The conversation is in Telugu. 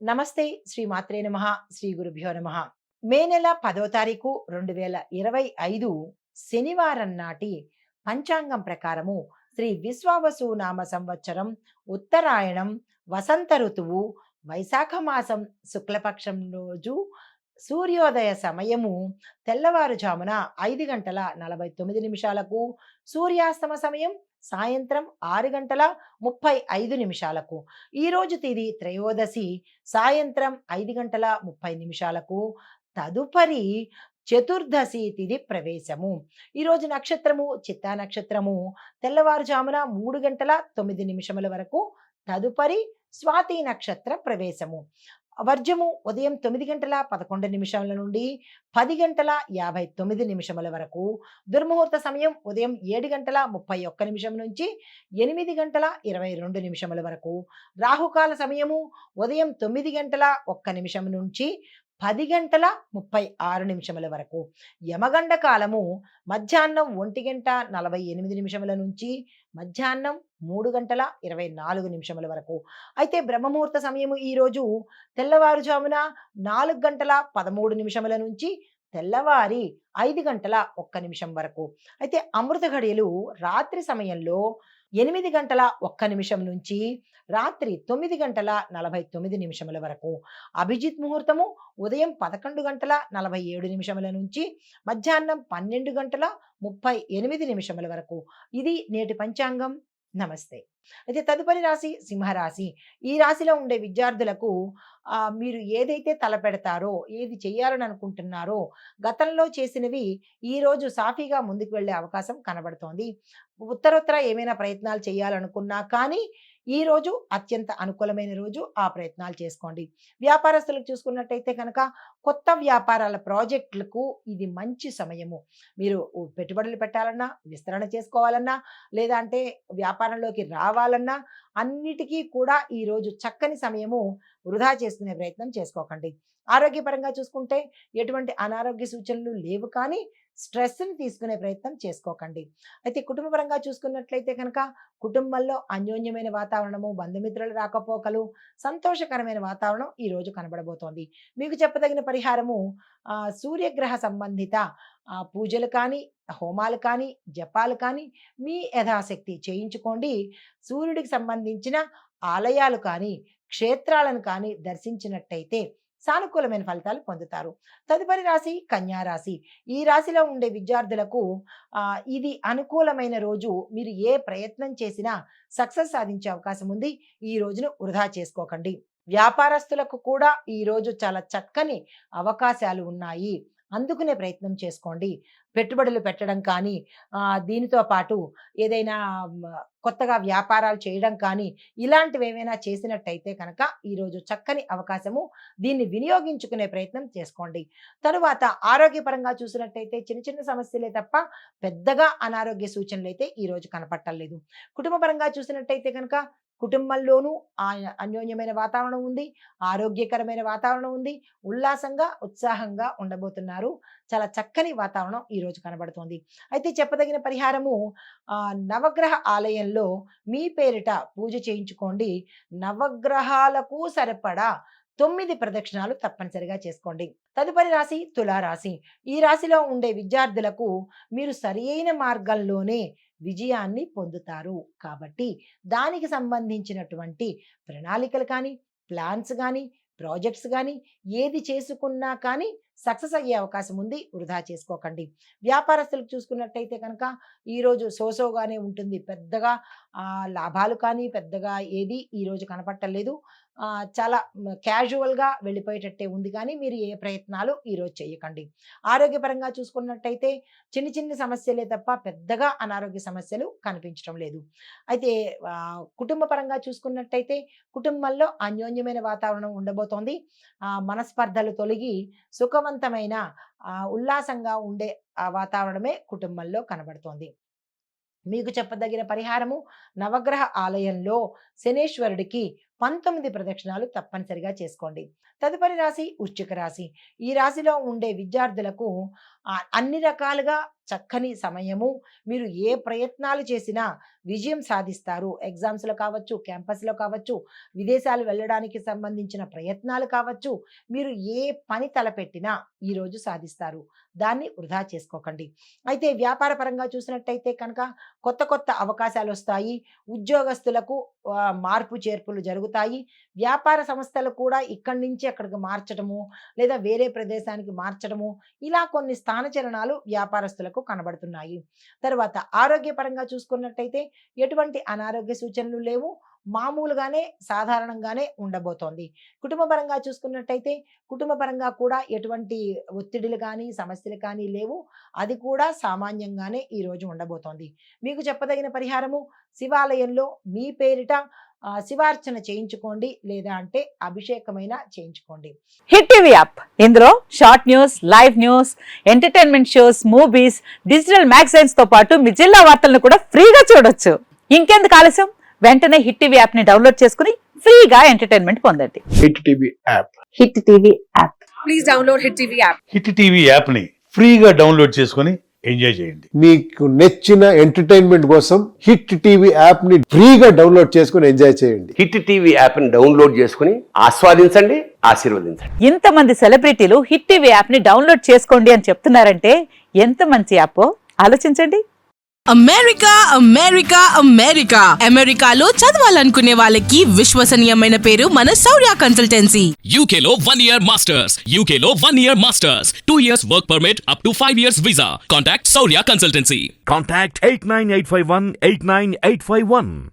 నమస్తే. శ్రీ మాత్రే నమః. శ్రీ గురుభ్యో నమః. మే నెల 10వ తారీఖు 2025 శనివారం నాటి పంచాంగం ప్రకారము శ్రీ విశ్వావసు నామ సంవత్సరం ఉత్తరాయణం వసంత ఋతువు వైశాఖ మాసం శుక్లపక్షం రోజు సూర్యోదయ సమయము తెల్లవారుజామున 5:49 సూర్యాస్తమ సమయం సాయంత్రం 6:35. ఈరోజు తిది త్రయోదశి సాయంత్రం 5:30. తదుపరి చతుర్దశి తిథి ప్రవేశము. ఈరోజు నక్షత్రము చిత్తా నక్షత్రము తెల్లవారుజామున 3:09 వరకు. తదుపరి స్వాతి నక్షత్ర ప్రవేశము. వర్జము ఉదయం 9:11 నుండి 10:59 వరకు. దుర్ముహూర్త సమయం ఉదయం 7:31 నుంచి 8:22 వరకు. రాహుకాల సమయము ఉదయం 9:01 నుంచి 10:36 వరకు. యమగండ కాలము మధ్యాహ్నం 1:48 నుంచి మధ్యాహ్నం 3:24 వరకు. అయితే బ్రహ్మముహూర్త సమయము ఈరోజు తెల్లవారుజామున 4:13 నుంచి తెల్లవారి 5:01 వరకు. అయితే అమృత ఘడియలు రాత్రి సమయంలో 8:01 నుంచి రాత్రి 9:49 వరకు. అభిజిత్ ముహూర్తము ఉదయం 11:47 నుంచి మధ్యాహ్నం 12:38 వరకు. ఇది నేటి పంచాంగం. నమస్తే. అయితే తదుపరి రాశి సింహరాశి. ఈ రాశిలో ఉండే విద్యార్థులకు మీరు ఏదైతే తలపెడతారో, ఏది చేయాలని అనుకుంటున్నారో, గతంలో చేసినవి ఈరోజు సాఫీగా ముందుకు వెళ్ళే అవకాశం కనబడుతోంది. ఉత్తరోత్తర ఏమైనా ప్రయత్నాలు చేయాలనుకున్నా కానీ ఈరోజు అత్యంత అనుకూలమైన రోజు. ఆ ప్రయత్నాలు చేసుకోండి. వ్యాపారస్తులకు చూసుకున్నట్టయితే కనుక కొత్త వ్యాపారాల ప్రాజెక్టులకు ఇది మంచి సమయము. మీరు పెట్టుబడులు పెట్టాలన్నా, విస్తరణ చేసుకోవాలన్నా, లేదా అంటే వ్యాపారంలోకి రావాలన్నా అన్నిటికీ కూడా ఈరోజు చక్కని సమయము. వృధా చేసుకునే ప్రయత్నం చేసుకోకండి. ఆరోగ్యపరంగా చూసుకుంటే ఎటువంటి అనారోగ్య సూచనలు లేవు కానీ స్ట్రెస్ని తీసుకునే ప్రయత్నం చేసుకోకండి. అయితే కుటుంబపరంగా చూసుకున్నట్లయితే కనుక కుటుంబంలో అన్యోన్యమైన వాతావరణము, బంధుమిత్రుల రాకపోకలు, సంతోషకరమైన వాతావరణం ఈరోజు కనబడబోతోంది. మీకు చెప్పదగిన పరిహారము సూర్యగ్రహ సంబంధిత పూజలు కానీ, హోమాలు కానీ, జపాలు కానీ మీ యథాశక్తి చేయించుకోండి. సూర్యుడికి సంబంధించిన ఆలయాలు కానీ, క్షేత్రాలను కానీ దర్శించినట్టయితే సానుకూలమైన ఫలితాలు పొందుతారు. తదుపరి రాశి కన్యా రాశి. ఈ రాశిలో ఉండే విద్యార్థులకు ఇది అనుకూలమైన రోజు. మీరు ఏ ప్రయత్నం చేసినా సక్సెస్ సాధించే అవకాశం ఉంది. ఈ రోజును వృధా చేసుకోకండి. వ్యాపారస్తులకు కూడా ఈ రోజు చాలా చక్కని అవకాశాలు ఉన్నాయి. అందుకునే ప్రయత్నం చేసుకోండి. పెట్టుబడులు పెట్టడం కానీ, దీనితో పాటు ఏదైనా కొత్తగా వ్యాపారాలు చేయడం కానీ, ఇలాంటివి ఏమైనా చేసినట్టయితే కనుక ఈరోజు చక్కని అవకాశము. దీన్ని వినియోగించుకునే ప్రయత్నం చేసుకోండి. తరువాత ఆరోగ్యపరంగా చూసినట్టయితే చిన్న చిన్న సమస్యలే తప్ప పెద్దగా అనారోగ్య సూచనలు అయితే ఈరోజు కనపట్టలేదు. కుటుంబపరంగా చూసినట్టయితే కనుక కుటుంబంలోనూ అన్యోన్యమైన వాతావరణం ఉంది. ఆరోగ్యకరమైన వాతావరణం ఉంది. ఉల్లాసంగా, ఉత్సాహంగా ఉండబోతున్నారు. చాలా చక్కని వాతావరణం ఈరోజు కనబడుతోంది. అయితే చెప్పదగిన పరిహారము నవగ్రహ ఆలయంలో మీ పేరిట పూజ చేయించుకోండి. నవగ్రహాలకు సరిపడా 9 ప్రదక్షిణాలు తప్పనిసరిగా చేసుకోండి. తదుపరి రాశి తులారాశి. ఈ రాశిలో ఉండే విద్యార్థులకు మీరు సరియైన మార్గంలోనే విజయాన్ని పొందుతారు. కాబట్టి దానికి సంబంధించినటువంటి ప్రణాళికలు కానీ, ప్లాన్స్ కానీ, ప్రాజెక్ట్స్ కానీ ఏది చేసుకున్నా కానీ సక్సెస్ అయ్యే అవకాశం ఉంది. వృధా చేసుకోకండి. వ్యాపారస్తులకు చూసుకున్నట్టయితే కనుక ఈరోజు సోసోగానే ఉంటుంది. పెద్దగా లాభాలు కానీ పెద్దగా ఏది ఈరోజు కనపట్టలేదు. చాలా క్యాజువల్గా వెళ్ళిపోయేటట్టే ఉంది కానీ మీరు ఏ ప్రయత్నాలు ఈరోజు చేయకండి. ఆరోగ్యపరంగా చూసుకున్నట్టయితే చిన్న చిన్న సమస్యలే తప్ప పెద్దగా అనారోగ్య సమస్యలు కనిపించడం లేదు. అయితే కుటుంబ పరంగా చూసుకున్నట్టయితే కుటుంబంలో అన్యోన్యమైన వాతావరణం ఉండబోతోంది. మనస్పర్ధలు తొలగి సుఖవంతమైన ఉల్లాసంగా ఉండే వాతావరణమే కుటుంబంలో కనబడుతోంది. మీకు చెప్పదగిన పరిహారము నవగ్రహ ఆలయంలో శనేశ్వరుడికి 19 ప్రదక్షిణాలు తప్పనిసరిగా చేసుకోండి. తదుపరి రాశి వృశ్చిక రాశి. ఈ రాశిలో ఉండే విద్యార్థులకు అన్ని రకాలుగా చక్కని సమయము. మీరు ఏ ప్రయత్నాలు చేసినా విజయం సాధిస్తారు. ఎగ్జామ్స్‌లో కావచ్చు, క్యాంపస్‌లో కావచ్చు, విదేశాలు వెళ్ళడానికి సంబంధించిన ప్రయత్నాలు కావచ్చు, మీరు ఏ పని తలపెట్టినా ఈరోజు సాధిస్తారు. దాన్ని వృధా చేసుకోకండి. అయితే వ్యాపార పరంగా చూసినట్టయితే కనుక కొత్త కొత్త అవకాశాలొస్తాయి. ఉద్యోగస్తులకు మార్పు చేర్పులు జరుగుతాయి. వ్యాపార సంస్థలు కూడా ఇక్కడి నుంచి అక్కడికి మార్చడము, లేదా వేరే ప్రదేశానికి మార్చడము, ఇలా కొన్ని స్థానచలనాలు వ్యాపారస్తులకు కనబడుతున్నాయి. తర్వాత ఆరోగ్యపరంగా చూసుకున్నట్టయితే ఎటువంటి అనారోగ్య సూచనలు లేవు. మామూలుగానే సాధారణంగానే ఉండబోతోంది. కుటుంబ పరంగా చూసుకున్నట్టయితే కుటుంబ పరంగా కూడా ఎటువంటి ఒత్తిడులు కానీ, సమస్యలు కానీ లేవు. అది కూడా సామాన్యంగానే ఈరోజు ఉండబోతోంది. మీకు చెప్పదగిన పరిహారము, శివాలయంలో మీ పేరిట శివార్చన చేయించుకోండి, లేదా అంటే అభిషేకమైనా చేయించుకోండి. హిట్ టీవీ యాప్, ఇందులో short news, live news, entertainment shows, movies, digital magazines తో పాటు మీ జిల్లా వార్తలను కూడా ఫ్రీగా చూడొచ్చు. ఇంకెందుకు ఆలస్యం, వెంటనే హిట్ టీవీ యాప్ ని డౌన్లోడ్ చేసుకుని ఫ్రీగా ఎంటర్టైన్మెంట్ పొందండి. Hit TV app. Hit TV app. Please download hit TV app. Hit TV app ని ఫ్రీగా డౌన్లోడ్ చేసుకొని ఎంజాయ్ చేయండి. మీకు నచ్చిన ఎంటర్టైన్మెంట్ కోసం హిట్ టీవీ యాప్ ని ఫ్రీగా డౌన్లోడ్ చేసుకొని ఎంజాయ్ చేయండి. హిట్ టీవీ యాప్ ని డౌన్లోడ్ చేసుకుని ఆస్వాదించండి, ఆశీర్వదించండి. ఇంతమంది సెలబ్రిటీలు హిట్ టీవీ యాప్ ని డౌన్లోడ్ చేసుకోండి అని చెప్తున్నారంటే ఎంత మంచి యాప్ ఆలోచించండి. అమెరికా అమెరికా అమెరికా అమెరికాలో చదవాలనుకునే వాళ్ళకి విశ్వసనీయమైన పేరు మన శౌర్య కన్సల్టెన్సీ. UK లో 1 year masters. UK లో 1 year masters. 2 years work permit up to 5 years visa. Contact Saurya Consultancy. Contact 89851 89851.